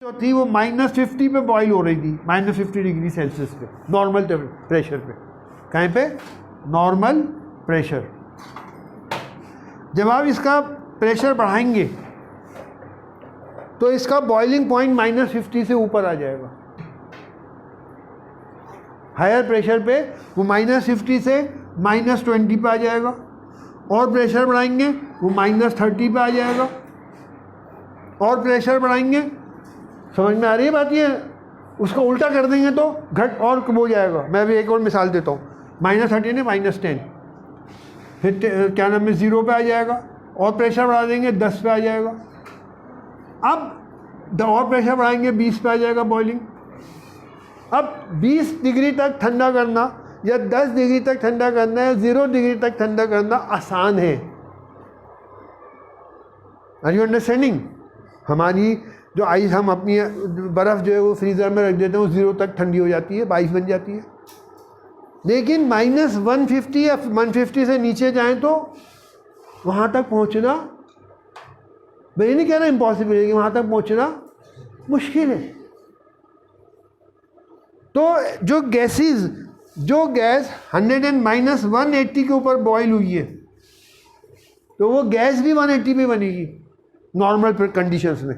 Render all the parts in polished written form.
जो थी वो -50 पे बॉईल हो रही थी, -50 डिग्री सेल्सियस पे, नॉर्मल प्रेशर पे। कहीं पे? Normal pressure. जब आप इसका प्रेशर बढ़ाएंगे तो इसका बॉइलिंग पॉइंट -50 से ऊपर आ जाएगा। हायर प्रेशर पे वो -50 से -20 पे आ जाएगा, और प्रेशर बढ़ाएंगे वो -30 पे आ जाएगा, और प्रेशर बढ़ाएंगे। समझ में आ रही है बात? ये उसको उल्टा कर देंगे तो घट और हो जाएगा। मैं अभी एक और मिसाल देता हूँ, -30 ने -10, फिर क्या नाम है 0 पे आ जाएगा, और प्रेशर बढ़ा देंगे 10 पे आ जाएगा। अब और प्रेशर बढ़ाएंगे 20 पे आ जाएगा बॉइलिंग। अब 20 डिग्री तक ठंडा करना या 10 डिग्री तक ठंडा करना या 0 डिग्री तक ठंडा करना आसान है। Are you understanding? हमारी जो आइस, हम अपनी बर्फ़ जो है वो फ्रीज़र में रख देते हैं, वो 0 तक ठंडी हो जाती है, 22 बन जाती है। लेकिन -150 या 150 से नीचे जाएं तो वहाँ तक पहुँचना, मैं ये नहीं कह रहा इम्पॉसिबल है, कि वहाँ तक पहुँचना मुश्किल है। तो जो गैस 180 के ऊपर बॉईल हुई है, तो वो गैस भी 180 पे बनेगी नॉर्मल कंडीशंस में।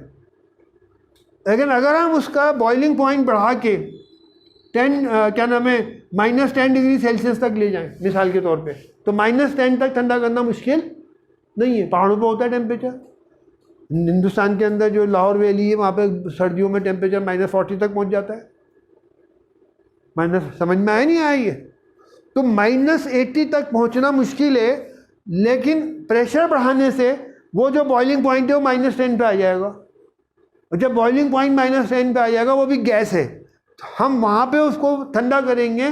लेकिन अगर हम उसका बॉइलिंग पॉइंट बढ़ा के 10 क्या नाम है -10 डिग्री सेल्सियस तक ले जाएं मिसाल के तौर पे, तो -10 तक ठंडा करना मुश्किल नहीं है। पहाड़ों पे होता है टेम्परेचर, हिंदुस्तान के अंदर जो लाहौर वैली है वहाँ पे सर्दियों में टेम्परेचर -40 तक पहुँच जाता है। समझ में आया नहीं आया ये? तो -80 तक पहुँचना मुश्किल है, लेकिन प्रेशर बढ़ाने से वो जो बॉइलिंग पॉइंट है वो -10 पे आ जाएगा। और जब बॉइलिंग पॉइंट -10 पे आ जाएगा, वो भी गैस है, तो हम वहाँ पे उसको ठंडा करेंगे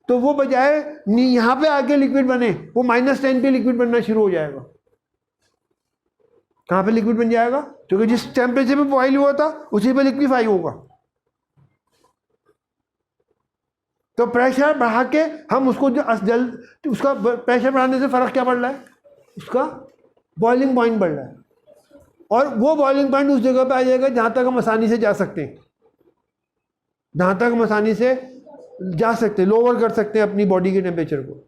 तो वो बजाय यहाँ पे आके लिक्विड बने, वो -10 पे लिक्विड बनना शुरू हो जाएगा। कहाँ पे लिक्विड बन जाएगा? क्योंकि जिस टेम्परेचर पे बॉइल हुआ था उसी पे लिक्विफाई होगा। तो प्रेशर बढ़ा के हम उसको उसका प्रेशर बढ़ाने से फ़र्क क्या पड़ रहा है? उसका बॉइलिंग पॉइंट बढ़ रहा है, और वो बॉइलिंग पॉइंट उस जगह पे आ जाएगा जहाँ तक हम आसानी से जा सकते हैं, लोअर कर सकते हैं अपनी बॉडी के टेम्परेचर को।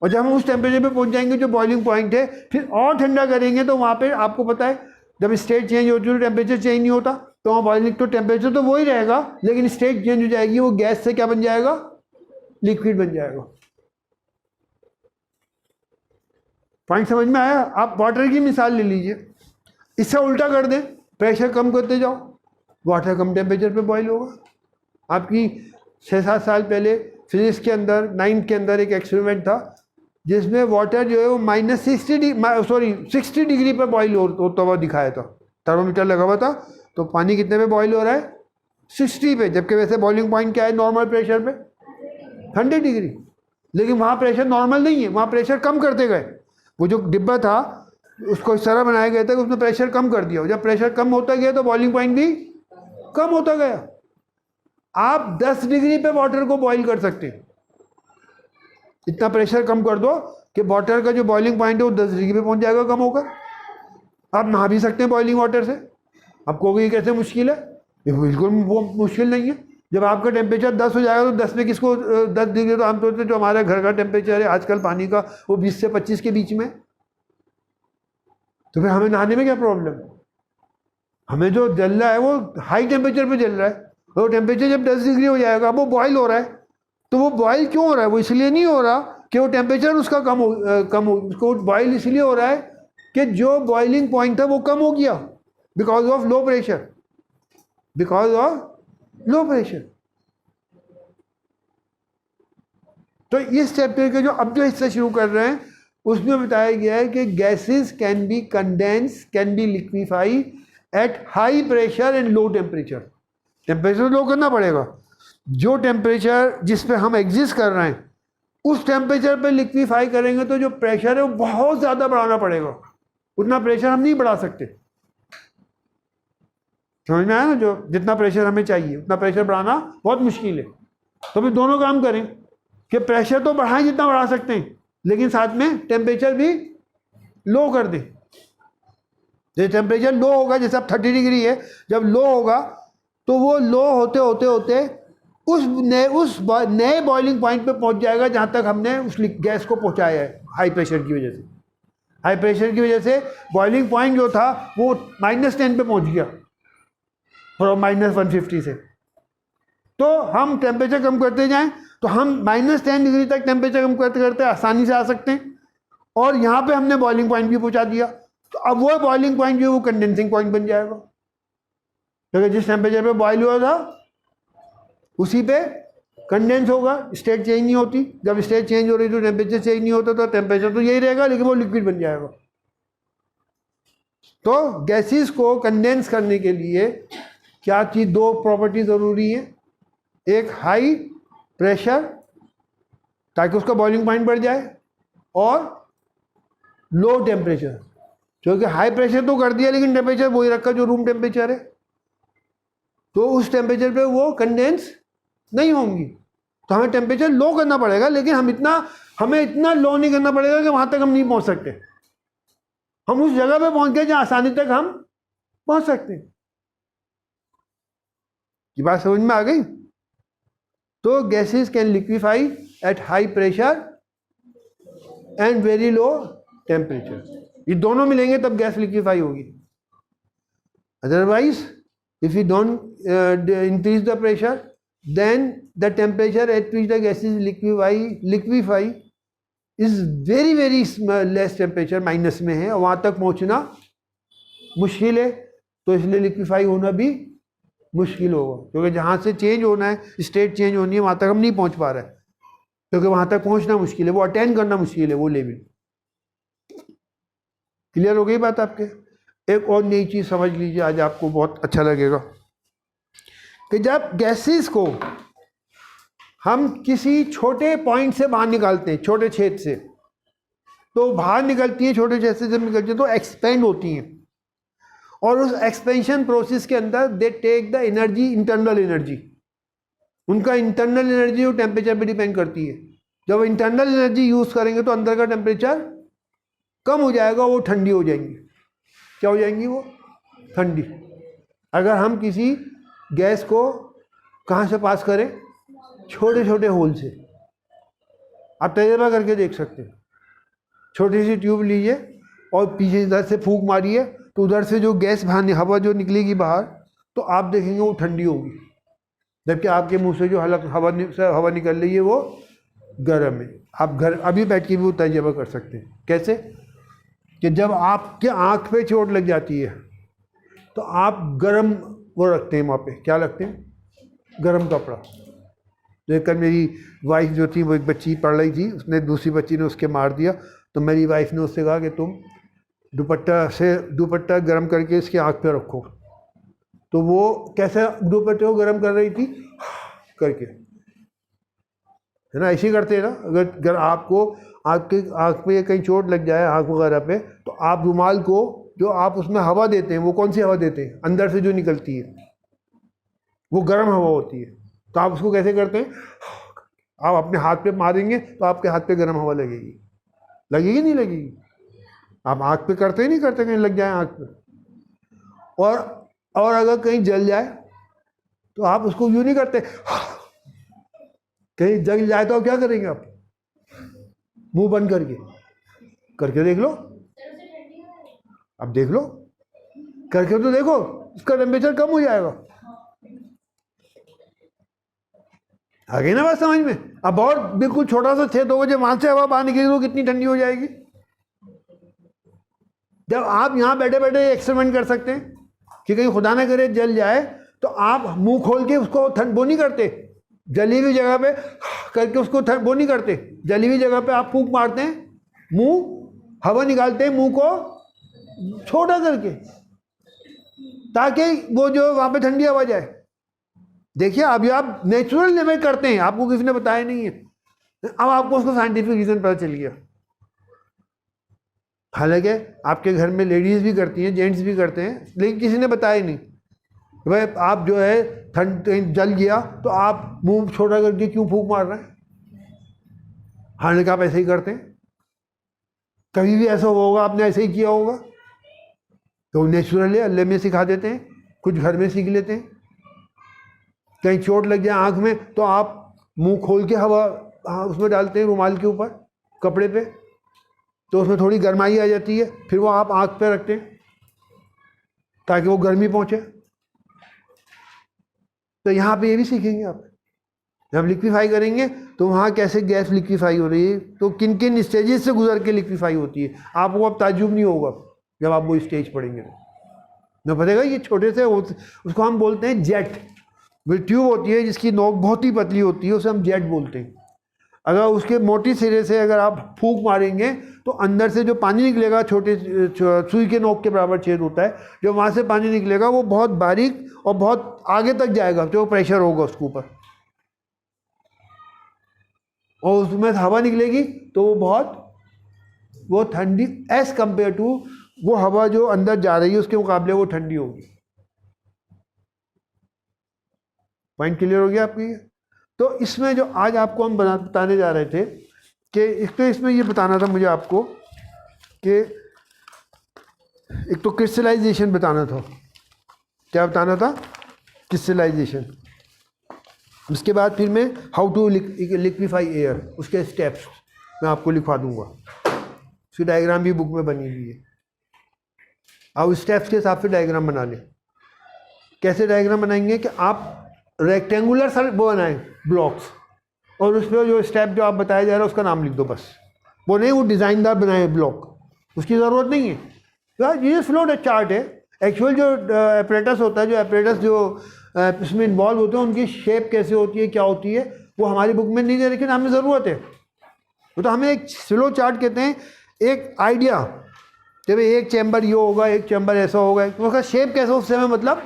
और जब हम उस टेम्परेचर पे पहुँच जाएंगे जो बॉइलिंग पॉइंट है, फिर और ठंडा करेंगे तो वहाँ पे आपको पता है जब स्टेट चेंज होती है टेम्परेचर चेंज नहीं होता, तो वहाँ बॉइलिंग तो टेम्परेचर तो वही रहेगा, लेकिन स्टेट चेंज हो जाएगी, वो गैस से क्या बन जाएगा? लिक्विड बन जाएगा। पॉइंट समझ में आया? आप वाटर की मिसाल ले लीजिए, इससे उल्टा कर दें, प्रेशर कम करते जाओ, वाटर कम टेम्परेचर पे बॉईल होगा। आपकी 6-7 साल पहले फिजिक्स के अंदर 9th के अंदर एक एक्सपेरिमेंट था जिसमें वाटर जो है वो -60 डिग्री पे बॉईल होता हुआ दिखाया था। थर्मोमीटर लगा हुआ था, तो पानी कितने पे बॉईल हो रहा है? 60 पे, जबकि वैसे बॉइलिंग पॉइंट क्या है नॉर्मल प्रेशर पे? 100 डिग्री। लेकिन वहाँ प्रेशर नॉर्मल नहीं है, वहाँ प्रेशर कम करते गए। वो जो डिब्बा था उसको इस तरह बनाया गया था कि उसने प्रेशर कम कर दिया। जब प्रेशर कम होता गया तो बॉइलिंग पॉइंट भी कम होता गया। आप 10 डिग्री पे वाटर को बॉईल कर सकते हैं, इतना प्रेशर कम कर दो कि वाटर का जो बॉइलिंग पॉइंट है वो 10 डिग्री पे पहुंच जाएगा कम होकर। आप नहा भी सकते हैं बॉइलिंग वाटर से। आप कहोगे ये कैसे मुश्किल है? ये बिल्कुल वो मुश्किल नहीं है। जब आपका टेम्परेचर 10 हो जाएगा तो 10 में किसको 10 डिग्री, तो आमतौर पर जो हमारे घर का टेम्परेचर है आजकल पानी का वो 20 से 25 के बीच में, तो फिर हमें नहाने में क्या प्रॉब्लम है? हमें जो जल रहा है वो हाई टेम्परेचर पे जल रहा है, वो टेम्परेचर जब 10 डिग्री हो जाएगा वो बॉयल हो रहा है। तो वो बॉयल क्यों हो रहा है? वो इसलिए नहीं हो रहा कि वो टेम्परेचर उसका कम हो, उसको बॉयल इसलिए हो रहा है कि जो बॉइलिंग पॉइंट था वो कम हो गया बिकॉज ऑफ लो प्रेशर, तो इस चैप्टर के जो अब जो हिस्सा शुरू कर रहे हैं उसमें बताया गया है कि gases can be condense, can be liquefy at high pressure and low temperature. Temperature low करना पड़ेगा, जो टेम्परेचर जिस पे हम एग्जिस्ट कर रहे हैं उस टेम्परेचर पे लिक्विफाई करेंगे तो जो प्रेशर है वो बहुत ज़्यादा बढ़ाना पड़ेगा, उतना प्रेशर हम नहीं बढ़ा सकते। समझ में आया ना? जो जितना प्रेशर हमें चाहिए उतना प्रेशर बढ़ाना बहुत मुश्किल है। तो फिर दोनों काम करें कि प्रेशर तो बढ़ाएं जितना बढ़ा सकते हैं, लेकिन साथ में टेम्परेचर भी लो कर दें। जैसे टेम्परेचर लो होगा, जैसे अब 30 डिग्री है, जब लो होगा तो वो लो होते होते होते उस नए बॉइलिंग पॉइंट पे पहुंच जाएगा जहां तक हमने उस गैस को पहुंचाया है हाई प्रेशर की वजह से। हाई प्रेशर की वजह से बॉइलिंग पॉइंट जो था वो -10 पे पहुंच गया फ्रॉम -150 से। तो हम टेम्परेचर कम करते जाएं तो हम -10 डिग्री तक टेम्परेचर कम करते करते आसानी से आ सकते हैं। और यहाँ पे हमने बॉइलिंग पॉइंट भी पहुंचा दिया, तो अब वो बॉइलिंग पॉइंट जो है वो कंडेंसिंग पॉइंट बन जाएगा, क्योंकि जिस टेम्परेचर पे बॉइल हुआ था उसी पे कंडेंस होगा, स्टेट चेंज नहीं होती। जब स्टेट चेंज हो रही तो टेम्परेचर चेंज नहीं होता, तो टेम्परेचर तो यही रहेगा लेकिन वो लिक्विड बन जाएगा। तो गैसेस को कंडेंस करने के लिए क्या चीज, दो प्रॉपर्टी जरूरी है, एक हाई प्रेशर ताकि उसका बॉइलिंग पॉइंट बढ़ जाए, और लो टेम्परेचर, क्योंकि हाई प्रेशर तो कर दिया लेकिन टेम्परेचर वही रखा जो रूम टेम्परेचर है, तो उस टेम्परेचर पे वो कंडेंस नहीं होंगी। तो हमें टेम्परेचर लो करना पड़ेगा, लेकिन हमें इतना लो नहीं करना पड़ेगा कि वहां तक हम नहीं पहुंच सकते। हम उस जगह पे पहुंच गए जहां आसानी तक हम पहुंच सकते हैं। ये बात समझ में आ गई? तो gases can liquefy at high pressure and very low temperature, ये दोनों मिलेंगे तब गैस लिक्विफाई होगी। Otherwise if you don't increase the pressure, then the temperature at which the gases liquefy is very very less temperature, minus में है, और वहां तक पहुंचना मुश्किल है। तो इसलिए लिक्विफाई होना भी मुश्किल होगा, क्योंकि जहां से चेंज होना है, स्टेट चेंज होनी है, वहां तक हम नहीं पहुंच पा रहे हैं, क्योंकि वहां तक पहुंचना मुश्किल है, वो अटेंड करना मुश्किल है वो लेवल। क्लियर हो गई बात आपके? एक और नई चीज समझ लीजिए, आज आपको बहुत अच्छा लगेगा कि जब गैसेस को हम किसी छोटे पॉइंट से बाहर निकालते हैं, छोटे छेद से, तो बाहर निकलती हैं, छोटे छेद से जब निकलती हैं तो एक्सपेंड होती हैं, और उस एक्सपेंशन प्रोसेस के अंदर they take the energy, internal energy. उनका इंटरनल एनर्जी वो टेम्परेचर पे डिपेंड करती है। जब इंटरनल एनर्जी यूज करेंगे तो अंदर का टेम्परेचर कम हो जाएगा, वो ठंडी हो जाएंगी। क्या हो जाएंगी? वो ठंडी। अगर हम किसी गैस को कहाँ से पास करें? छोटे छोटे होल से। आप तजुर्बा करके देख सकते हैं। छोटी सी ट्यूब लीजिए और पीछे इधर से फूंक मारिए, तो उधर से जो गैस बाहर, हवा जो निकलेगी बाहर, तो आप देखेंगे वो ठंडी होगी, जबकि आपके मुंह से जो हवा निकल रही है वो गर्म है। आप घर अभी बैठ के भी वो तजुर्बा कर सकते हैं। कैसे? कि जब आपके आँख पे चोट लग जाती है तो आप गर्म वो रखते हैं, वहाँ पे क्या रखते हैं? गर्म कपड़ा। तो एक मेरी वाइफ जो थी, वो एक बच्ची पढ़ रही थी, उसने दूसरी बच्ची ने उसके मार दिया, तो मेरी वाइफ ने उससे कहा कि तुम दुपट्टा गर्म करके इसके आँख पे रखो। तो वो कैसे दुपट्टे को गर्म कर रही थी? करके, है ना, ऐसे ही करते हैं ना। अगर आपको आपके आँख पे कहीं चोट लग जाए, आँख वगैरह पे, तो आप रुमाल को, जो आप उसमें हवा देते हैं, वो कौन सी हवा देते हैं? अंदर से जो निकलती है वो गर्म हवा होती है। तो आप उसको कैसे करते हैं? आप अपने हाथ पे मारेंगे तो आपके हाथ पे गर्म हवा लगेगी। लगेगी नहीं लगेगी? आप आँख पे करते ही नहीं करते, कहीं लग जाए आँख पे। और अगर कहीं जल जाए तो आप उसको यूँ नहीं करते, कहीं जल जाए तो आप क्या करेंगे? आप मुंह बंद करके देख लो। अब देख लो, करके तो देखो, उसका टेम्परेचर कम हो जाएगा। आ गई ना बात समझ में? अब और बिल्कुल छोटा सा छेद होगा, जब वहां से हवा बाहर निकलेगी तो कितनी ठंडी हो जाएगी। जब आप यहाँ बैठे बैठे एक्सपेरिमेंट कर सकते हैं कि कहीं खुदा ना करे जल जाए, तो आप मुंह खोल के उसको वो नहीं करते, जली हुई जगह पे करके उसको वो नहीं करते, जली हुई जगह पे आप फूंक मारते हैं, मुंह हवा निकालते हैं मुंह को छोटा करके, ताकि वो जो वहां पे ठंडी हवा जाए। देखिए, अभी आप नेचुरल लेवल करते हैं, आपको किसी ने बताया नहीं है, अब आपको उसका साइंटिफिक रीजन पता चल गया। हालांकि आपके घर में लेडीज भी करती हैं, जेंट्स भी करते हैं, लेकिन किसी ने बताया नहीं। भाई आप जो है ठंड जल गया तो आप मुंह छोटा करके क्यों फूंक मार रहे हैं? हालांकि आप ऐसे ही करते हैं, कभी भी ऐसा होगा, आपने ऐसे ही किया होगा। तो नेचुरली अल्लाह में सिखा देते हैं, कुछ घर में सीख लेते हैं। कहीं चोट लग जाए आँख में तो आप मुंह खोल के हवा उसमें डालते हैं, रुमाल के ऊपर, कपड़े पे, तो उसमें थोड़ी गर्माई आ जाती है, फिर वो आप आँख पे रखते हैं ताकि वो गर्मी पहुँचे। तो यहाँ पे ये भी सीखेंगे आप। जब लिक्विफाई करेंगे तो वहाँ कैसे गैस लिक्विफाई हो रही है, तो किन किन स्टेजेस से गुजर के लिक्विफाई होती है, आपको अब ताज्जुब नहीं होगा जब आप वो स्टेज पढ़ेंगे तो पड़ेगा। ये छोटे से उसको हम बोलते हैं जेट। वो ट्यूब होती है जिसकी नोक बहुत ही पतली होती है, उसे हम जेट बोलते हैं। अगर उसके मोटी सिरे से अगर आप फूंक मारेंगे तो अंदर से जो पानी निकलेगा, छोटे सुई के नोक के बराबर छेद होता है, जो वहाँ से पानी निकलेगा वो बहुत बारीक और बहुत आगे तक जाएगा, जो प्रेशर होगा उसके ऊपर, और उसमें हवा निकलेगी तो वो ठंडी एज कंपेयर टू वो हवा जो अंदर जा रही है उसके मुकाबले वो ठंडी होगी। पॉइंट क्लियर हो गया आपकी? तो इसमें जो आज आपको हम बताने जा रहे थे कि इसमें ये बताना था मुझे आपको कि एक तो क्रिस्टलाइजेशन बताना था। क्या बताना था? क्रिस्टलाइजेशन। उसके बाद फिर मैं हाउ टू लिक्विफाई एयर, उसके स्टेप्स मैं आपको लिखवा दूंगा। उसकी डायग्राम भी बुक में बनी हुई है। आप स्टेप्स के हिसाब से डायग्राम बना लें। कैसे डायग्राम बनाएंगे कि आप रेक्टेंगुलर सर वो बनाएं ब्लॉक्स, और उस पर जो स्टेप जो आप बताया जा रहा है उसका नाम लिख दो बस। वो नहीं वो डिज़ाइनदार बनाए ब्लॉक, उसकी ज़रूरत नहीं है। तो ये फ्लो चार्ट है। एक्चुअल जो एपरेटस होता है, जो एपरेटस जो इसमें इन्वॉल्व होते हैं, उनकी शेप कैसे होती है, क्या होती है, वो हमारी बुक में नहीं है, लेकिन हमें ज़रूरत है। तो हमें एक फ्लो चार्ट कहते हैं, एक आइडिया कि भाई एक चैम्बर ये होगा, एक चैम्बर ऐसा होगा, तो उसका शेप कैसा, उससे हमें मतलब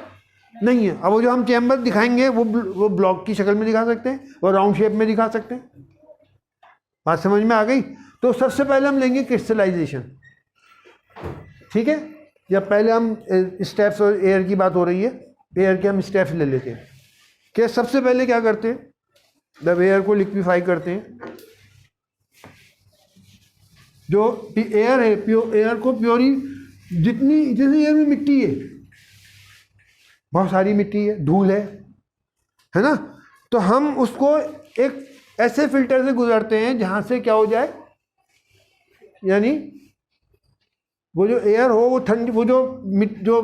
नहीं है। अब वो जो हम चैम्बर दिखाएंगे वो ब्लॉक की शक्ल में दिखा सकते हैं, वो राउंड शेप में दिखा सकते हैं। बात समझ में आ गई? तो सबसे पहले हम लेंगे क्रिस्टलाइजेशन, ठीक है। जब पहले हम स्टेप्स और एयर की बात हो रही है, एयर के हम स्टेप्स ले लेते हैं कि सबसे पहले क्या करते हैं जब एयर को लिक्विफाई करते हैं। जो एयर है, एयर को प्योरी जितनी जैसे एयर में मिट्टी है, बहुत सारी मिट्टी है, धूल है ना, तो हम उसको एक ऐसे फिल्टर से गुजरते हैं जहां से क्या हो जाए, यानी वो जो एयर हो वो ठंडी, वो जो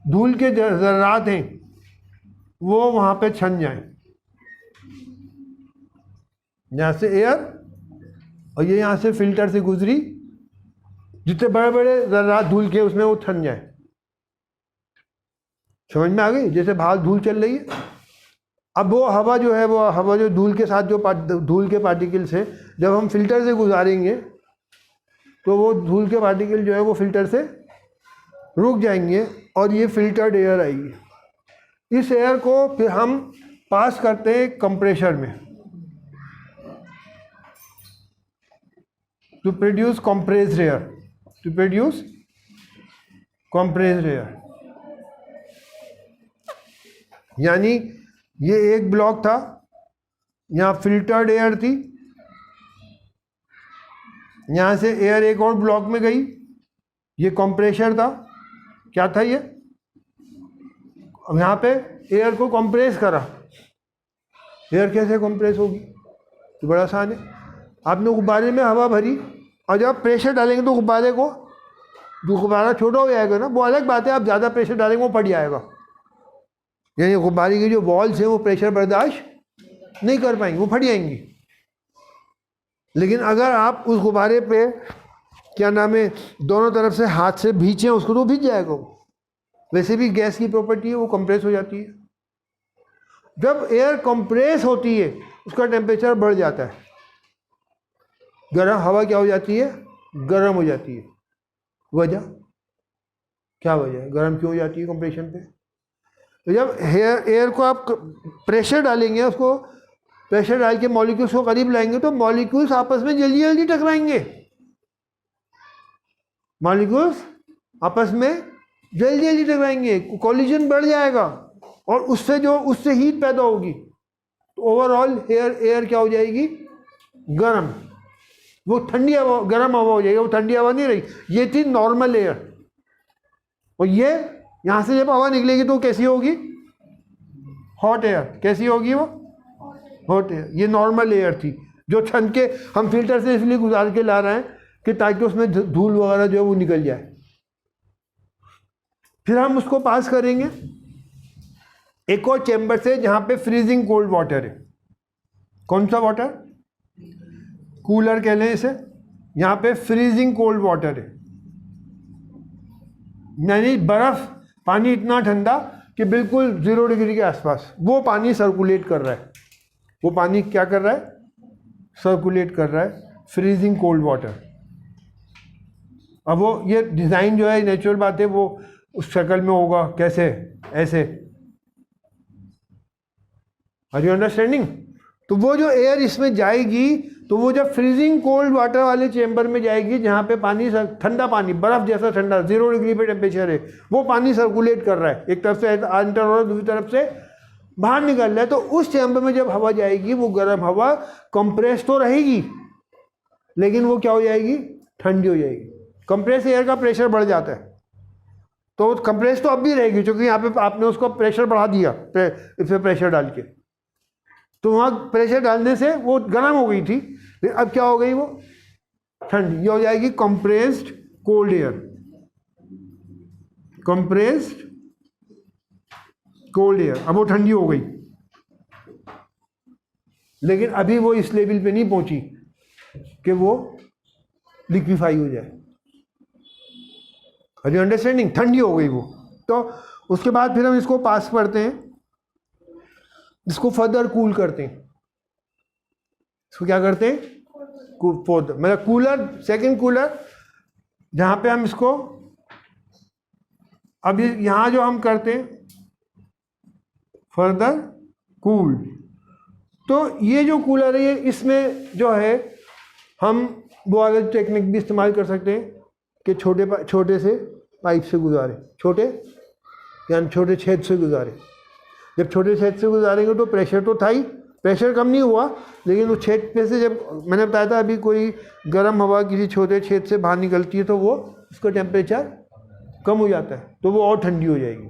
धूल के जर्रात हैं वो वहां पे छन जाए, यहाँ से एयर, और ये यहाँ से फिल्टर से गुजरी, जितने बड़े बड़े जर्रात धूल के उसमें वो छन जाए। समझ में आ गई? जैसे बाहर धूल चल रही है, अब वो हवा जो है, वो हवा जो धूल के साथ जो धूल के पार्टिकल्स हैं, जब हम फिल्टर से गुजारेंगे तो वो धूल के पार्टिकल जो है वो फिल्टर से रुक जाएंगे और ये फिल्टर्ड एयर आएगी। इस एयर को फिर हम पास करते हैं कंप्रेशर में to produce compressed air, to produce compressed air. यानी ये एक ब्लॉक था, यहाँ फिल्टर्ड एयर थी, यहाँ से एयर एक और ब्लॉक में गई, ये कंप्रेशर था। क्या था ये? अब यहाँ पे एयर को कंप्रेस करा। एयर कैसे कंप्रेस होगी? तो बड़ा आसान है। आपने गुब्बारे में हवा भरी और जब प्रेशर डालेंगे तो गुब्बारे को, जो गुब्बारा छोटा हो जाएगा ना, वो अलग बात है, आप ज़्यादा प्रेशर डालेंगे वो फट जाएगा। यानी गुब्बारे की जो वॉल्स हैं वो प्रेशर बर्दाश्त नहीं कर पाएंगी, वो फट जाएंगी। लेकिन अगर आप उस गुब्बारे पे क्या नाम है दोनों तरफ से हाथ से भींचे उसको तो भींच जाएगा वो। वैसे भी गैस की प्रॉपर्टी है, वो कंप्रेस हो जाती है। जब एयर कंप्रेस होती है उसका टेम्परेचर बढ़ जाता है, गर्म हवा क्या हो जाती है? गर्म हो जाती है। वजह क्या वजह है? गर्म क्यों हो जाती है कंप्रेशन पे? तो जब एयर को आप प्रेशर डालेंगे, उसको प्रेशर डाल के मॉलिक्यूल्स को करीब लाएंगे तो मॉलिक्यूल्स आपस में जल्दी जल्दी टकराएंगे। मॉलिक्यूल्स आपस में जल्दी जल्दी टकराएंगे, कोलिजन बढ़ जाएगा और उससे हीट पैदा होगी। तो ओवरऑल एयर क्या हो जाएगी? गर्म। वो ठंडी हवा, गर्म हवा हो जाएगी, वो ठंडी हवा नहीं रही। ये थी नॉर्मल एयर, और ये यहाँ से जब हवा निकलेगी तो कैसी होगी? Hot air. कैसी होगी वो? Hot air. ये नॉर्मल एयर थी जो छन के हम फिल्टर से इसलिए गुजार के ला रहे हैं कि ताकि उसमें धूल वगैरह जो है वो निकल जाए। फिर हम उसको पास करेंगे एक और चैम्बर से जहां पे फ्रीजिंग कोल्ड वाटर है। कौन सा वाटर? कूलर कह लें इसे। यहां पे फ्रीजिंग कोल्ड वाटर है, यानी बर्फ, पानी इतना ठंडा कि बिल्कुल 0 डिग्री के आसपास। वो पानी सर्कुलेट कर रहा है। वो पानी क्या कर रहा है? सर्कुलेट कर रहा है, फ्रीजिंग कोल्ड वाटर। अब वो ये डिज़ाइन जो है नेचुरल बात है, वो उस शक्ल में होगा। कैसे? ऐसे। Are you understanding? तो वो जो एयर इसमें जाएगी, तो वो जब फ्रीजिंग कोल्ड वाटर वाले चेंबर में जाएगी जहाँ पे पानी ठंडा पानी, बर्फ जैसा ठंडा, 0 डिग्री पे टेम्परेचर है, वो पानी सर्कुलेट कर रहा है, एक तरफ से अंदर और दूसरी तरफ से बाहर निकल रहा है। तो उस चेंबर में जब हवा जाएगी, वो गर्म हवा कंप्रेस तो रहेगी, लेकिन वो क्या हो जाएगी? ठंडी हो जाएगी। कंप्रेस एयर का प्रेशर बढ़ जाता है, तो कंप्रेस तो अब भी रहेगी, क्योंकि यहाँ पे आपने उसको प्रेशर बढ़ा दिया इसमें प्रेशर डाल के, तो वहाँ प्रेशर डालने से वो गर्म हो गई थी, अब क्या हो गई? वो ठंडी। ये हो जाएगी compressed cold air. Compressed cold air. अब वो ठंडी हो गई, लेकिन अभी वो इस लेवल पे नहीं पहुंची कि वो लिक्विफाई हो जाए। Are you understanding? ठंडी हो गई वो। तो उसके बाद फिर हम इसको पास करते हैं, इसको फर्दर कूल करते हैं। इसको क्या करते हैं? मतलब कूलर, सेकंड कूलर, जहां पे हम इसको अब यहां जो हम करते हैं फर्दर कूल, तो ये जो कूलर है, इसमें जो है हम वो वाले टेक्निक भी इस्तेमाल कर सकते हैं कि छोटे से पाइप से गुजारे, यानी छोटे छेद से गुजारे। जब छोटे छेद से गुजारेंगे तो प्रेशर तो था ही, प्रेशर कम नहीं हुआ, लेकिन वो छेद पे से, जब मैंने बताया था अभी, कोई गर्म हवा किसी छोटे छेद से बाहर निकलती है तो वो उसका टेम्परेचर कम हो जाता है, तो वो और ठंडी हो जाएगी।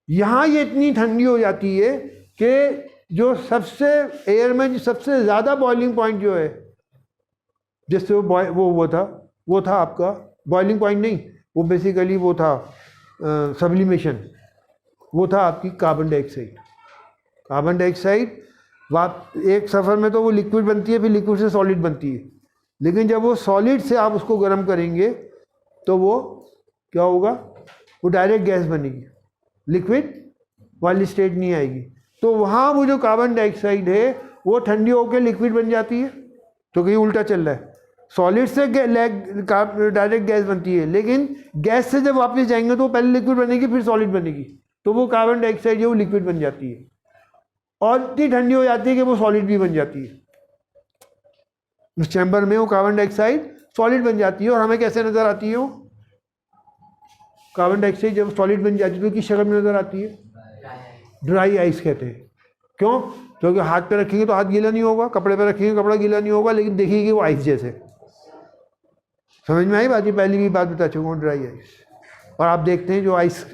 यहाँ ये इतनी ठंडी हो जाती है कि जो सबसे एयर में सबसे ज़्यादा बॉइलिंग पॉइंट जो है, जिससे वो था आपका बॉइलिंग पॉइंट नहीं, वो बेसिकली वो था सब्लिमेशन, वो था आपकी कार्बन डाइऑक्साइड। कार्बन डाइऑक्साइड एक सफ़र में तो वो लिक्विड बनती है, फिर लिक्विड से सॉलिड बनती है, लेकिन जब वो सॉलिड से आप उसको गर्म करेंगे तो वो क्या होगा? वो डायरेक्ट गैस बनेगी, लिक्विड वाली स्टेट नहीं आएगी। तो वहाँ वो जो कार्बन डाइऑक्साइड है वो ठंडी होकर लिक्विड बन जाती है। तो कहीं उल्टा चल रहा है, सॉलिड से डायरेक्ट गैस बनती है, लेकिन गैस से जब वापस जाएंगे तो पहले लिक्विड बनेगी फिर सॉलिड बनेगी, तो वो कार्बन डाइऑक्साइड है वो लिक्विड बन जाती है, और इतनी ठंडी हो जाती है कि वो सॉलिड भी बन जाती है। उस चैम्बर में वो कार्बन डाइऑक्साइड सॉलिड बन जाती है। और हमें कैसे नज़र आती है वो कार्बन डाइऑक्साइड? जब सॉलिड बन जाती है तो किस शक्ल में नज़र आती है? ड्राई आइस कहते हैं। क्यों? क्योंकि हाथ पे रखेंगे तो हाथ गीला नहीं होगा, कपड़े पे रखेंगे कपड़ा गीला नहीं होगा, लेकिन देखिए वो आइस जैसे। समझ में आई बात? ये पहले भी बात बता चुका हूँ, ड्राई आइस। और आप देखते हैं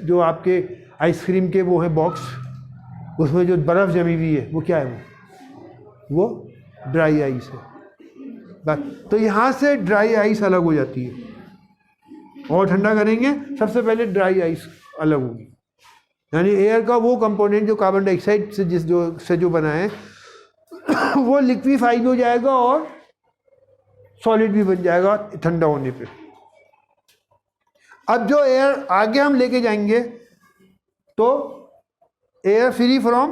जो आपके आइसक्रीम के वो है बॉक्स, उसमें जो बर्फ़ जमी हुई है वो क्या है? वो ड्राई आइस है। बस, तो यहाँ से ड्राई आइस अलग हो जाती है। और ठंडा करेंगे, सबसे पहले ड्राई आइस अलग होगी, यानी एयर का वो कंपोनेंट जो कार्बन डाइऑक्साइड से जो बना है वो लिक्विफाई हो जाएगा और सॉलिड भी बन जाएगा ठंडा होने पे। अब जो एयर आगे हम लेके जाएंगे तो एयर फ्री फ्रॉम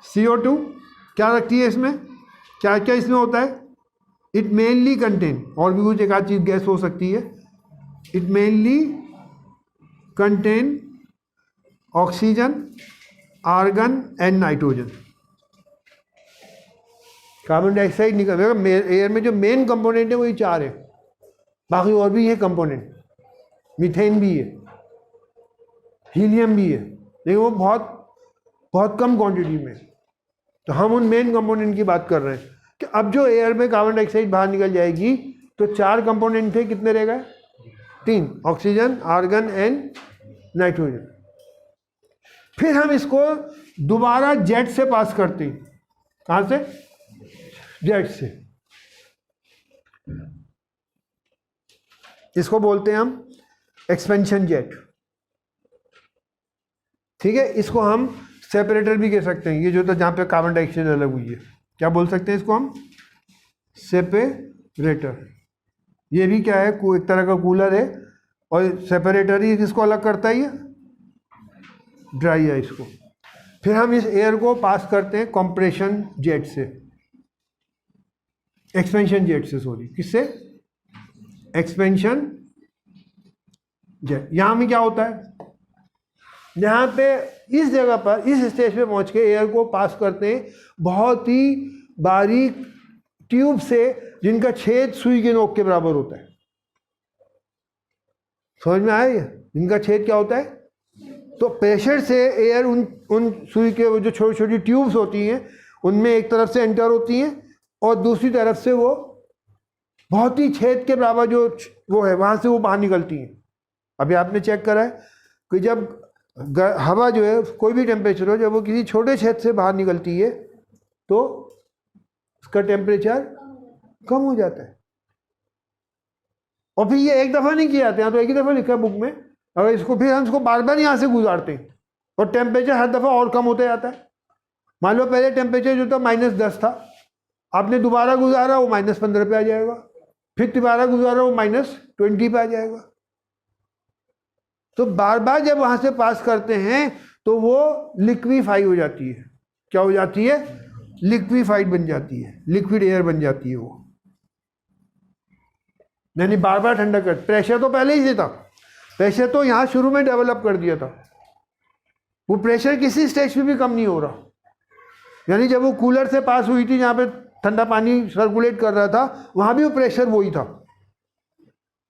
CO2 क्या रखती है इसमें? क्या क्या इसमें होता है? इट मेनली कंटेन, और भी कुछ एक आध चीज गैस हो सकती है। It mainly contain oxygen, argon and nitrogen. Carbon dioxide निकल, एयर में जो मेन कंपोनेंट है वही 4 है, बाकी और भी है कंपोनेंट, मीथेन भी है, हीलियम भी है, लेकिन वो बहुत बहुत कम क्वांटिटी में। तो हम उन मेन कंपोनेंट की बात कर रहे हैं कि अब जो एयर में कार्बन डाइऑक्साइड बाहर निकल जाएगी तो 4 कंपोनेंट थे, कितने रह गए? तीन, ऑक्सीजन, आर्गन एंड नाइट्रोजन। फिर हम इसको दोबारा जेट से पास करते हैं। कहां से? जेट से। इसको बोलते हैं हम एक्सपेंशन जेट। ठीक है, इसको हम सेपरेटर भी कह सकते हैं। ये जो था जहां पे कार्बन डाइऑक्साइड अलग हुई है, क्या बोल सकते हैं इसको हम? सेपरेटर। ये भी क्या है? एक तरह का कूलर है, और सेपरेटर ही किसको अलग करता है? ये ड्राई है इसको। फिर हम इस एयर को पास करते हैं कंप्रेशन जेट से, एक्सपेंशन जेट से, सॉरी, किससे? Expansion jet. यहां में क्या होता है? यहां पे इस जगह पर, इस स्टेज पे पहुंच के एयर को पास करते हैं बहुत ही बारीक ट्यूब से, जिनका छेद सुई के नोक के बराबर होता है। समझ में आया? जिनका छेद क्या होता है? तो प्रेशर से एयर उन सुई के वो जो छोटी छोटी ट्यूब्स होती हैं उनमें एक तरफ से एंटर होती हैं, और दूसरी तरफ से वो बहुत ही छेद के बराबर जो वो है वहां से वो बाहर निकलती हैं। अभी आपने चेक करा है कि जब हवा जो है कोई भी टेम्परेचर हो, जब वो किसी छोटे छेद से बाहर निकलती है तो उसका टेम्परेचर कम हो जाता है। और फिर ये एक दफ़ा नहीं किए जाते हैं, तो एक ही दफ़ा लिखा है बुक में। अगर इसको फिर हम इसको बार बार यहाँ से गुजारते हैं और टेम्परेचर हर दफ़ा और कम होता जाता है। मान लो पहले टेम्परेचर जो था -10 था, आपने दोबारा गुजारा वो -15 पे आ जाएगा, फिर दोबारा गुजारा वो -20 पे आ जाएगा। तो बार बार जब वहां से पास करते हैं तो वो लिक्विफाई हो जाती है। क्या हो जाती है? लिक्विफाइड बन जाती है, लिक्विड एयर बन जाती है वो। यानी बार बार ठंडा कर, प्रेशर तो पहले ही से था, प्रेशर तो यहाँ शुरू में डेवलप कर दिया था, वो प्रेशर किसी स्टेज पे भी कम नहीं हो रहा। यानी जब वो कूलर से पास हुई थी, जहाँ पे ठंडा पानी सर्कुलेट कर रहा था, वहाँ भी वो प्रेशर वही था।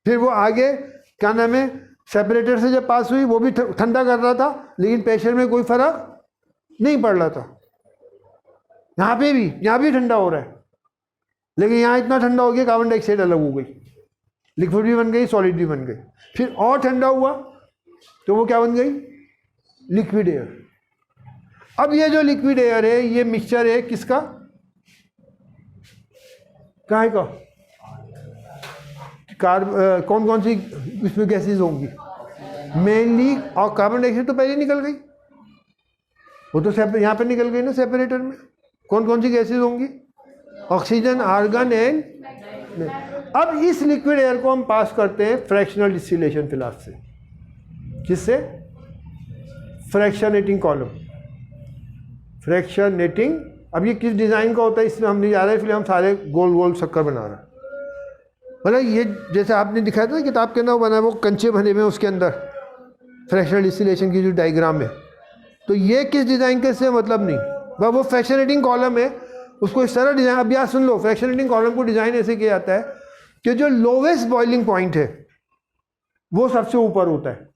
फिर वो आगे क्या नाम है, सेपरेटर से जब पास हुई वो भी ठंडा कर रहा था, लेकिन प्रेशर में कोई फर्क नहीं पड़ रहा था। यहाँ पे भी, यहाँ भी ठंडा हो रहा है, लेकिन यहाँ इतना ठंडा हो गया कार्बन डाइऑक्साइड अलग हो गई, लिक्विड भी बन गई, सॉलिड भी बन गई। फिर और ठंडा हुआ तो वो क्या बन गई? Liquid air. अब ये जो लिक्विड एयर है ये मिक्सचर है किसका? काहे का? कौन कौन सी इसमें गैसेज होंगी? मेनली, और कार्बन डाइऑक्साइड तो पहले निकल गई, वो तो यहाँ पे निकल गई ना सेपरेटर में। कौन कौन सी गैसेज होंगी? Oxygen, argon and. अब इस लिक्विड एयर को हम पास करते हैं फ्रैक्शनल डिस्टिलेशन फ्लास्क से। किससे? Fractionating column. फ्रैक्शनेटिंग, अब ये किस डिज़ाइन का होता है इसमें हम नहीं जा रहे, इसलिए हम सारे गोल गोल शक्कर बना रहे हैं। मतलब ये जैसे आपने दिखाया था ना किताब के अंदर बना, वो कंचे बने हुए उसके अंदर फ्रैक्शनल डिस्टिलेशन की जो डायग्राम है, तो ये किस डिज़ाइन के से मतलब नहीं, वह वो फ्रैक्शनेटिंग कॉलम है, उसको इस तरह डिज़ाइन। अब यार सुन लो, फ्रैक्शनेटिंग कॉलम को डिज़ाइन ऐसे किया जाता है कि जो लोवेस्ट बॉइलिंग पॉइंट है वो सबसे ऊपर होता है,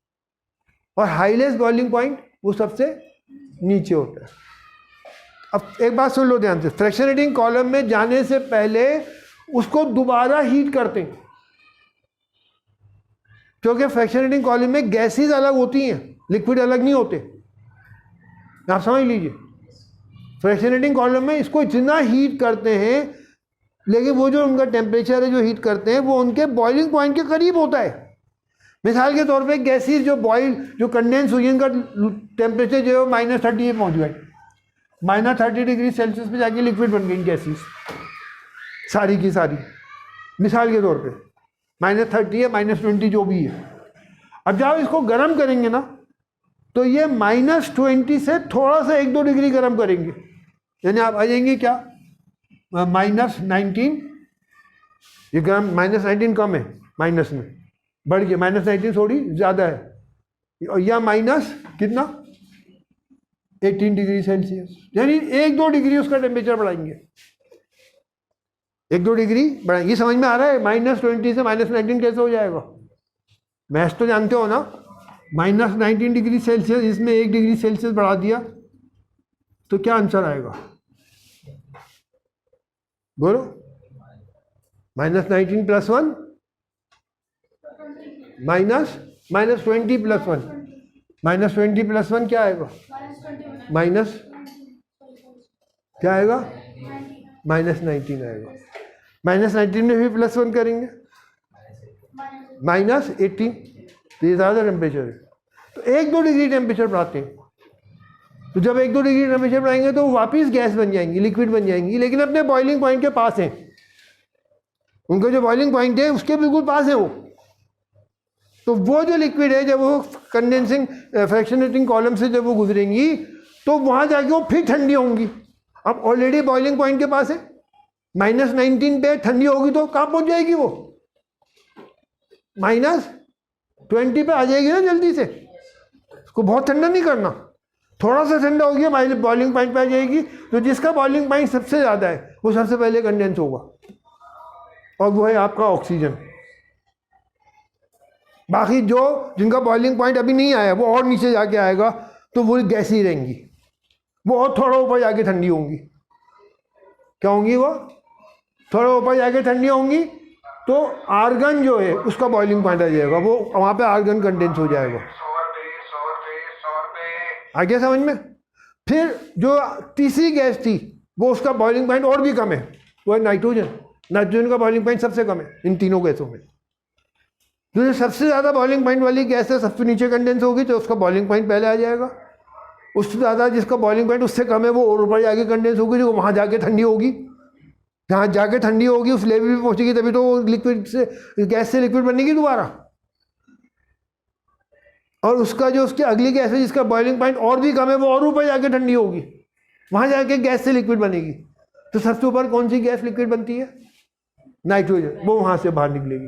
और हाईएस्ट बॉइलिंग पॉइंट वो सबसे नीचे होता है। अब एक बात सुन लो ध्यान से, फ्रैक्शनेटिंग कॉलम में जाने से पहले उसको दोबारा हीट करते हैं, क्योंकि फ्रैक्शनेटिंग कॉलम में गैसेज अलग होती हैं, लिक्विड अलग नहीं होते। आप समझ लीजिए, फ्रैक्शनेटिंग कॉलम में इसको इतना हीट करते हैं, लेकिन वो जो उनका टेम्परेचर है जो हीट करते हैं वो उनके बॉइलिंग पॉइंट के करीब होता है। मिसाल के तौर पे गैसेज जो बॉइल, जो कंडेंस हुई, इनका टेम्परेचर जो है -30 पहुंच गए, -30 डिग्री सेल्सियस पे जाके लिक्विड बन गई गैसेज सारी की सारी। मिसाल के तौर पे -30 या -20 जो भी है। अब जब इसको गर्म करेंगे ना, तो ये -20 से थोड़ा सा 1-2 डिग्री गर्म करेंगे, यानी आप आ जाएंगे क्या, -19। ये गर्म -19 कम है, माइनस में बढ़ गया, -19 थोड़ी ज़्यादा है, या माइनस कितना 18 डिग्री सेल्सियस, यानी 1-2 डिग्री उसका टेम्परेचर बढ़ाएंगे, 1-2 डिग्री बढ़ाएंगे। समझ में आ रहा है? -20 से -19 कैसे हो जाएगा? मैथ्स तो जानते हो ना, -19 डिग्री सेल्सियस, इसमें 1 डिग्री सेल्सियस बढ़ा दिया तो क्या आंसर आएगा? बोलो। -19 + 1 -20 + 1, -20 + 1 क्या आएगा? माइनस क्या आएगा? -19 आएगा। -19 में भी +1 करेंगे, -18। तो ये ज़्यादा टेम्परेचर है, तो 1-2 डिग्री टेम्परेचर बढ़ाते हैं। तो जब 1-2 डिग्री टेम्परेचर बढ़ाएंगे तो वापस गैस बन जाएंगी, लिक्विड बन जाएंगी, लेकिन अपने बॉइलिंग पॉइंट के पास हैं। उनका जो बॉइलिंग पॉइंट है उसके बिल्कुल पास है वो। तो वो जो लिक्विड है जब वो कंडेंसिंग फ्रैक्शनेटिंग कॉलम से जब वो गुजरेंगी तो वहाँ जाके वो फिर ठंडी होंगी। अब ऑलरेडी बॉइलिंग पॉइंट के पास है, -19 पे ठंडी होगी तो कहाँ पहुँच जाएगी वो? -20 पे आ जाएगी ना जल्दी से। उसको बहुत ठंडा नहीं करना, थोड़ा सा ठंडा हो गया बॉइलिंग पॉइंट पे आ जाएगी। तो जिसका बॉइलिंग पॉइंट सबसे ज़्यादा है वो सबसे पहले कंडेंस होगा, और वो है आपका ऑक्सीजन। बाकी जो जिनका बॉइलिंग पॉइंट अभी नहीं आया वो और नीचे जाके आएगा, तो वो गैस ही रहेंगी, वो और थोड़ा ऊपर जाके ठंडी होंगी। क्या होंगी? वो थोड़ा ऊपर जाके ठंडी होंगी, तो आर्गन जो है उसका बॉइलिंग पॉइंट आ जाएगा, वो वहाँ पे आर्गन कंडेंस हो जाएगा। आ गया समझ में? फिर जो तीसरी गैस थी वो उसका बॉइलिंग पॉइंट और भी कम है, वो है नाइट्रोजन। नाइट्रोजन का बॉइलिंग पॉइंट सबसे कम है इन तीनों गैसों में। जो सबसे ज़्यादा बॉइलिंग पॉइंट वाली गैस है सबसे नीचे कंडेंस होगी, तो उसका बॉइलिंग पॉइंट पहले आ जाएगा। उससे ज़्यादा जिसका बॉइलिंग पॉइंट उससे कम है वो और ऊपर जाके कंडेंस होगी, जो वहाँ जाके ठंडी होगी। जहाँ जाके ठंडी होगी उस लेवल पे पहुँचेगी, तभी तो लिक्विड से गैस से लिक्विड बनेगी दोबारा। और उसका जो उसकी अगली गैस है जिसका बॉइलिंग पॉइंट और भी कम है वो और ऊपर जाके ठंडी होगी, वहाँ जाके गैस से लिक्विड बनेगी। तो सबसे ऊपर कौन सी गैस लिक्विड बनती है? नाइट्रोजन, वो वहाँ से बाहर निकलेगी।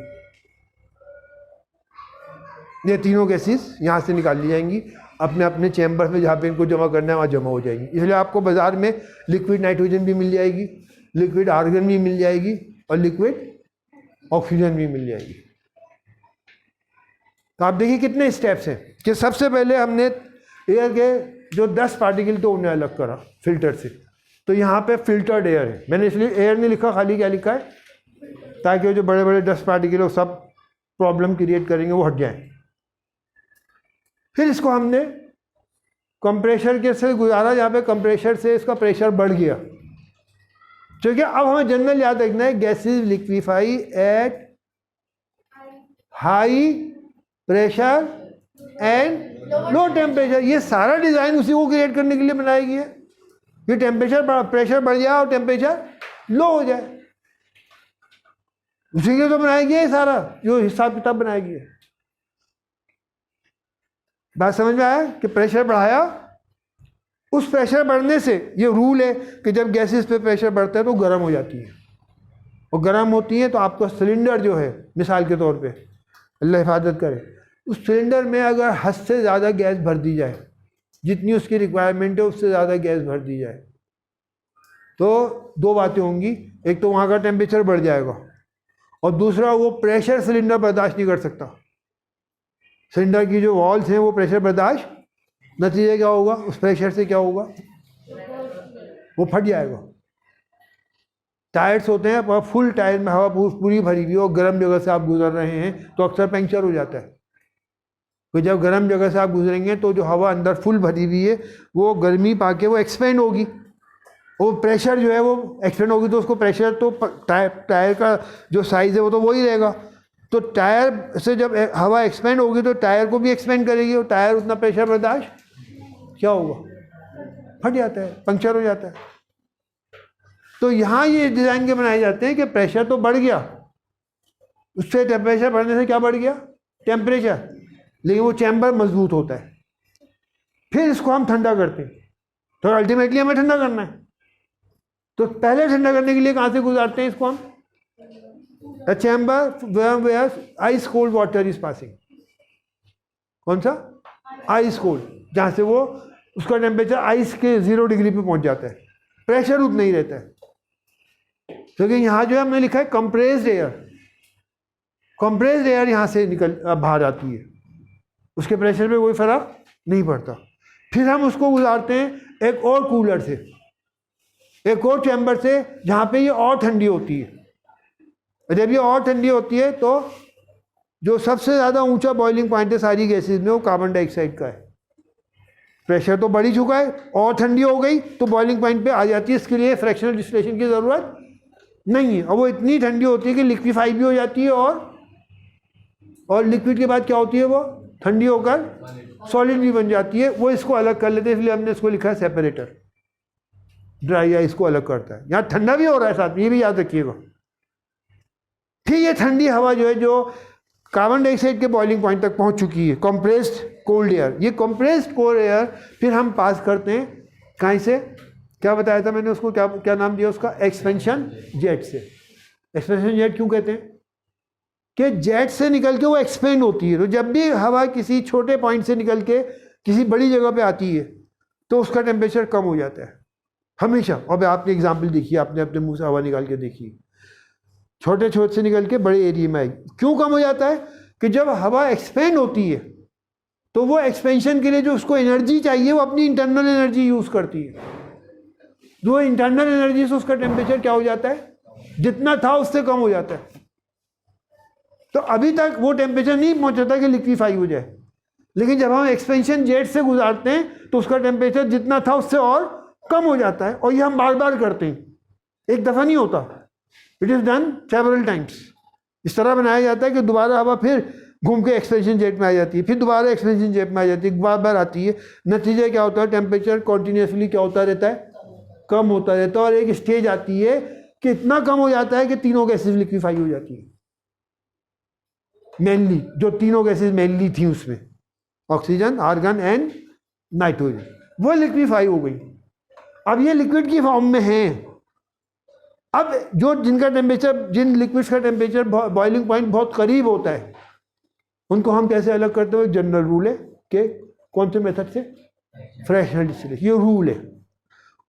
ये तीनों गैसेस यहाँ से निकाल ली जाएंगी अपने अपने चैम्बर में, जहाँ पे इनको जमा करना है वहाँ जमा हो जाएंगी। इसलिए आपको बाजार में लिक्विड नाइट्रोजन भी मिल जाएगी, लिक्विड आर्गन भी मिल जाएगी, और लिक्विड ऑक्सीजन भी मिल जाएगी। तो आप देखिए कितने स्टेप्स हैं कि सबसे पहले हमने एयर के जो 10 पार्टिकल तो उन्हें अलग करा फिल्टर से। तो यहाँ पे फिल्टर्ड एयर है, मैंने इसलिए एयर नहीं लिखा, खाली क्या लिखा है, ताकि वो जो बड़े बड़े 10 पार्टिकल वो सब प्रॉब्लम क्रिएट करेंगे वो हट जाएं। फिर इसको हमने कंप्रेशर के से गुजारा, जहाँ पे कंप्रेशर से इसका प्रेशर बढ़ गया। क्योंकि अब हमें जनरल याद रखना है, gases liquefy at high pressure and low temperature. ये सारा डिज़ाइन उसी को क्रिएट करने के लिए बनाया गया है कि प्रेशर बढ़ जाए और टेम्परेचर लो हो जाए। उसी के लिए तो बनाया गया है सारा जो हिसाब किताब बनाया गया है। बात समझ में आया कि प्रेशर बढ़ाया, उस प्रेशर बढ़ने से ये रूल है कि जब गैसेस पे प्रेशर बढ़ता है तो गर्म हो जाती है, और गर्म होती है तो आपका सिलेंडर जो है, मिसाल के तौर पे अल्लाह हिफाजत करे, उस सिलेंडर में अगर हद से ज़्यादा गैस भर दी जाए, जितनी उसकी रिक्वायरमेंट है उससे ज़्यादा गैस भर दी जाए, तो दो बातें होंगी। एक तो वहाँ का टेम्परेचर बढ़ जाएगा, और दूसरा वो प्रेशर सिलेंडर बर्दाश्त नहीं कर सकता। सिलेंडर की जो वॉल्स हैं वो प्रेशर बर्दाश्त, नतीजे क्या होगा, उस प्रेशर से क्या होगा, वो फट जाएगा। टायर्स होते हैं, पर फुल टायर में हवा पूरी भरी हुई और गर्म जगह से आप गुजर रहे हैं तो अक्सर पंक्चर हो जाता है। तो जब गर्म जगह से आप गुजरेंगे तो जो हवा अंदर फुल भरी हुई है वो गर्मी पाके वो एक्सपेंड होगी, वो प्रेशर जो है वो एक्सपेंड होगी, तो उसको प्रेशर तो टायर का जो साइज़ है वो तो वही रहेगा। तो टायर से जब हवा एक्सपेंड होगी तो टायर को भी एक्सपेंड करेगी, और टायर उतना प्रेशर बर्दाश्त क्या होगा, फट जाता है, पंक्चर हो जाता है। तो यहाँ ये डिज़ाइन के बनाए जाते हैं कि प्रेशर तो बढ़ गया, उससे टेम्परेचर बढ़ने से क्या बढ़ गया, टेम्परेचर, लेकिन वो चैम्बर मजबूत होता है। फिर इसको हम ठंडा करते हैं, तो अल्टीमेटली हमें ठंडा करना है, तो पहले ठंडा करने के लिए कहाँ से गुजारते हैं इसको हम, the chamber where ice cold water is passing. कौन सा, आइस कोल्ड, जहाँ से वो उसका टेम्परेचर आइस के 0 डिग्री पे पहुँच जाता है, प्रेशर उतना ही रहता है। क्योंकि यहाँ जो है हमने लिखा है कंप्रेस्ड एयर, कंप्रेस्ड एयर यहाँ से निकल बाहर आती है, उसके प्रेशर पे कोई फर्क नहीं पड़ता। फिर हम उसको गुजारते हैं एक और कूलर से, एक और चैम्बर से, जहाँ पे ये और ठंडी होती है। जब ये और ठंडी होती है तो जो सबसे ज़्यादा ऊंचा बॉइलिंग पॉइंट है सारी गैसेज में वो कार्बन डाइऑक्साइड का है। प्रेशर तो बढ़ ही चुका है और ठंडी हो गई तो बॉइलिंग पॉइंट पे आ जाती है, इसके लिए फ्रैक्शनल डिस्टिलेशन की ज़रूरत नहीं है। और वो इतनी ठंडी होती है कि लिक्विफाई भी हो जाती है और लिक्विड के बाद क्या होती है, वो ठंडी होकर सॉलिड भी बन जाती है। वो इसको अलग कर लेते हैं, इसलिए हमने इसको लिखा है सेपरेटर। ड्राई आइस को अलग करता है। यहाँ ठंडा भी हो रहा है साथ में, ये भी याद रखिएगा। फिर ये ठंडी हवा जो है, जो कार्बन डाइऑक्साइड के बॉइलिंग पॉइंट तक पहुंच चुकी है, कंप्रेस्ड कोल्ड एयर, ये कंप्रेस्ड कोल्ड एयर फिर हम पास करते हैं कहीं से, क्या बताया था मैंने उसको, क्या नाम दिया उसका, एक्सपेंशन जेट से। एक्सपेंशन जेट क्यों कहते हैं कि जेट से निकल के वो एक्सपेंड होती है। तो जब भी हवा किसी छोटे पॉइंट से निकल के किसी बड़ी जगह पे आती है तो उसका टेम्परेचर कम हो जाता है हमेशा। अब आपने एग्जाम्पल देखी, आपने अपने मुंह से हवा निकाल के देखी, छोटे छोटे से निकल के बड़े एरिया में आएगी। क्यों कम हो जाता है कि जब हवा एक्सपेंड होती है तो वो एक्सपेंशन के लिए जो उसको एनर्जी चाहिए वो अपनी इंटरनल एनर्जी यूज करती है। जो इंटरनल एनर्जी से उसका टेम्परेचर क्या हो जाता है, जितना था उससे कम हो जाता है। तो अभी तक वो टेम्परेचर नहीं पहुंचता कि लिक्विफाई हो जाए, लेकिन जब हम एक्सपेंशन जेट से गुजारते हैं तो उसका टेम्परेचर जितना था उससे और कम हो जाता है। और ये हम बार बार करते हैं, एक दफ़ा नहीं होता, it is done several times. इस तरह बनाया जाता है कि दोबारा हवा फिर घूम के एक्सपेंशन जेट में आ जाती है, फिर दोबारा एक्सपेंशन जेट में आ जाती है, बार बार आती है। नतीजा क्या होता है, टेम्परेचर कॉन्टीन्यूसली क्या होता रहता है, कम होता रहता है। और एक स्टेज आती है कि इतना कम हो जाता है कि तीनों गैसेज लिक्विफाई हो जाती है। मेनली जो तीनों गैसेज मेनली थी उसमें, ऑक्सीजन, आर्गन एंड नाइट्रोजन, वो लिक्विफाई हो गई। अब ये लिक्विड की फॉर्म में है। अब जो जिनका टेम्परेचर, जिन लिक्विड्स का टेम्परेचर बॉइलिंग पॉइंट बहुत करीब होता है, उनको हम कैसे अलग करते हैं, जनरल रूल है कि कौन से मेथड से, फ्रैक्शनल डिस्टिलेशन, ये रूल है।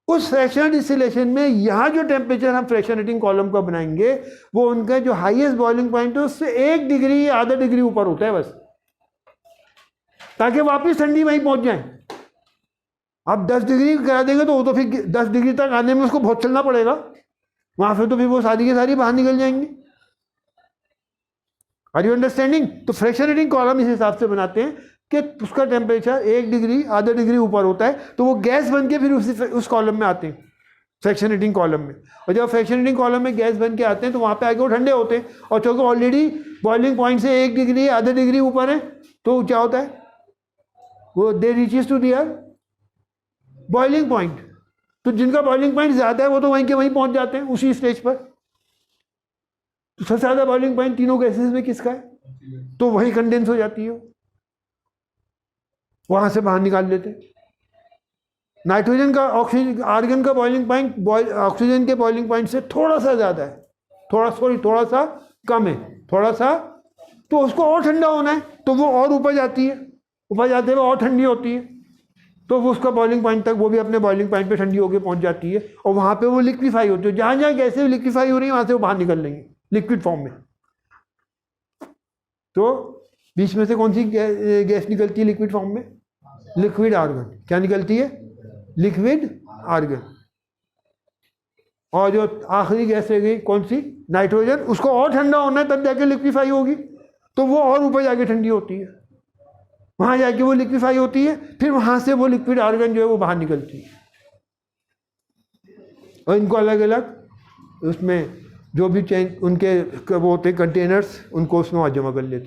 उस फ्रैक्शनल डिस्टिलेशन में यहाँ जो टेम्परेचर हम फ्रैक्शनेटिंग कॉलम का बनाएंगे वो उनका जो हाईएस्ट बॉइलिंग पॉइंट है उससे 1 डिग्री या आधा डिग्री ऊपर होता है बस, ताकि वापस ठंडी वहीं पहुंच जाए। आप 10 डिग्री करा देंगे तो वो तो फिर 10 डिग्री तक आने में उसको बहुत चलना पड़ेगा, वहां से तो फिर वो सारी की सारी बाहर निकल जाएंगी। Are you understanding? तो फ्रैक्शनेटिंग कॉलम इस हिसाब से बनाते हैं कि उसका टेम्परेचर 1 डिग्री आधा डिग्री ऊपर होता है, तो वो गैस बन के फिर उस कॉलम में आते हैं, फ्रैक्शनेटिंग कॉलम में। और जब फ्रैक्शनेटिंग कॉलम में गैस बन के आते हैं तो वहाँ पे आके वो ठंडे होते हैं, और चूँकि ऑलरेडी बॉइलिंग पॉइंट से 1 डिग्री आधा डिग्री ऊपर है तो क्या होता है, वो they reaches to their boiling point. तो जिनका बॉइलिंग पॉइंट ज़्यादा है वो तो वहीं के वहीं पहुँच जाते हैं उसी स्टेज पर। तो सबसे ज़्यादा बॉइलिंग पॉइंट तीनों गैसेज में किसका है, तो वही कंडेंस हो जाती है, वहां से बाहर निकाल लेते हैं। नाइट्रोजन का, ऑक्सीजन, आर्गन का बॉइलिंग पॉइंट ऑक्सीजन के बॉइलिंग पॉइंट से थोड़ा सा ज़्यादा है, थोड़ा सा कम है, थोड़ा सा, तो उसको और ठंडा होना है तो वो और ऊपर जाती है, ऊपर जाते हुए और ठंडी होती है, तो वो उसका बॉइलिंग पॉइंट तक, वो भी अपने बॉइलिंग पॉइंट पे ठंडी होकर पहुंच जाती है। और वहाँ पे वो लिक्विफाई होती है, जहाँ जहाँ गैसें लिक्विफाई हो रही है वहाँ से वो बाहर निकल लेंगे लिक्विड फॉर्म में। तो बीच में से कौन सी गैस निकलती है लिक्विड फॉर्म में, लिक्विड आर्गन। क्या निकलती है, लिक्विड आर्गन। और जो आखिरी गैस रह गई कौन सी, नाइट्रोजन, उसको और ठंडा होना है तब जाके लिक्विफाई होगी, तो वो और ऊपर जाके ठंडी होती है, वहां जाके वो लिक्विफाई होती है, फिर वहां से वो लिक्विड आर्गन जो है वो बाहर निकलती है। और इनको अलग अलग उसमें जो भी चेंज उनके वो होते कंटेनर्स, उनको उसमें जमा कर लेते हैं।